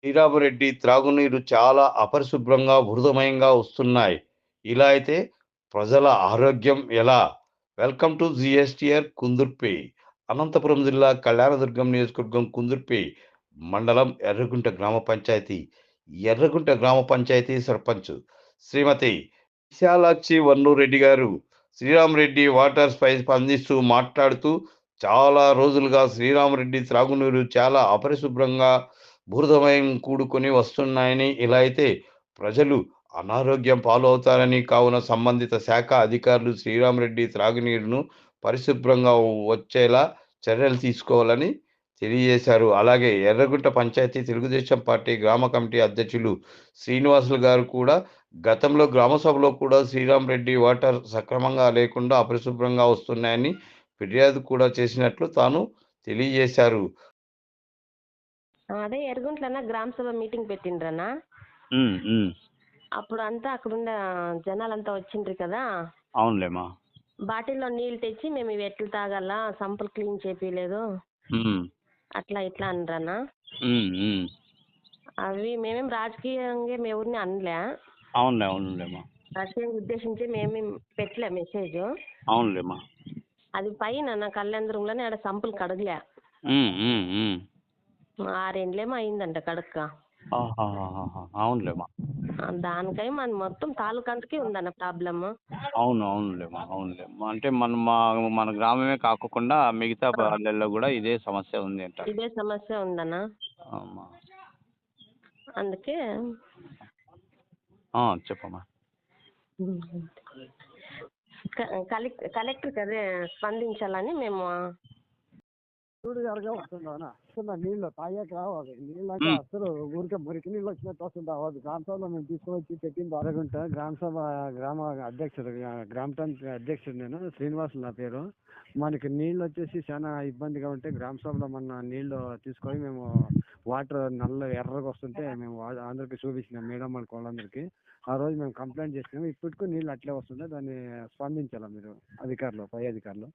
శ్రీరామరెడ్డి త్రాగునీరు చాలా అపరిశుభ్రంగా, బురదమయంగా వస్తున్నాయి. ఇలా అయితే ప్రజల ఆరోగ్యం ఎలా? Welcome to GSTR Kundurpi. Anantapuram జిల్లా కళ్యాణదుర్గం నియోజకవర్గం కుందుర్పి మండలం ఎర్రగుంట గ్రామ పంచాయతీ సర్పంచ్ శ్రీమతి విశాలాక్షి వన్నూరెడ్డి గారు శ్రీరామరెడ్డి వాటర్స్ పై స్పందిస్తూ మాట్లాడుతూ, చాలా రోజులుగా శ్రీరామరెడ్డి త్రాగునీరు చాలా అపరిశుభ్రంగా బురదమయం కూడుకొని వస్తున్నాయని, ఇలా అయితే ప్రజలు అనారోగ్యం పాలవుతారని, కావున సంబంధిత శాఖ అధికారులు శ్రీరామరెడ్డి త్రాగునీరును పరిశుభ్రంగా వచ్చేలా చర్యలు తీసుకోవాలని తెలియజేశారు. అలాగే ఎర్రగుంట పంచాయతీ తెలుగుదేశం పార్టీ గ్రామ కమిటీ అధ్యక్షులు శ్రీనివాసులు గారు కూడా గతంలో గ్రామ సభలో కూడా శ్రీరామరెడ్డి వాటర్ సక్రమంగా లేకుండా అపరిశుభ్రంగా వస్తున్నాయని ఫిర్యాదు కూడా చేసినట్లు తాను తెలియజేశారు. అదే ఎర్రగుంట్లన్న గ్రామ సభ మీటింగ్ పెట్టిండ్రన్నా. అప్పుడు అంతా అక్కడున్న జనాలంతా వచ్చిండ్రు కదా. అవునులేమా. బాటిల్లో నీళ్ళు తెచ్చి మేము ఇవి ఎట్లా తాగాల, సంపులు క్లీన్ చేపియలేదు అట్లా ఇట్లా అనరన్నా. అవి మేమేం రాజకీయంగా ఎవరిని అనలే. అవునులేమా. రాజకీయంగా ఉద్దేశించి మేమేం పెట్టలే మెసేజ్. అవునులేమా. అది పైన కళ్యాణదుర్గంలోనే ఆడ సంపులు కడగలే. 6 ఏళ్ళేమో అయిందంట కడక్క. అవునులేమా. దానికై మన మొత్తం తాలూకంతకి ఉందన్న ప్రాబ్లమ్. అవునులేమా. అంటే మన గ్రామమే కాకుండా మిగతా పల్లెల్లో కూడా ఇదే సమస్య ఉంది అంట. ఇదే సమస్య ఉందన్న. అందుకే చెప్పమ్మా. కలెక్టర్ అదే స్పందించాలని మేము. నీళ్ళు తాగాక రావాలి. నీళ్ళు అంటే అసలు ఊరికే మురికి నీళ్ళు వచ్చినట్టు వస్తుంది. గ్రామ సభలో మేము తీసుకొచ్చి పెట్టింది అరగుంట గ్రామ అధ్యక్షుడు, గ్రామ పంచాయతీ అధ్యక్షుడు నేను, శ్రీనివాసులు నా పేరు. మనకి నీళ్ళు వచ్చేసి చాలా ఇబ్బందిగా ఉంటే గ్రామ సభలో మన నీళ్లు తీసుకొని మేము వాటర్ నల్ల ఎర్రగా వస్తుంటే మేము అందరికి చూపించినాం, మేడం వాళ్ళకి వాళ్ళందరికీ. ఆ రోజు మేము కంప్లైంట్ చేసినాము. ఇప్పటికూ నీళ్ళు అట్లే వస్తుంటే దాన్ని స్పందించాలా మీరు అధికారులు, పై అధికారులు.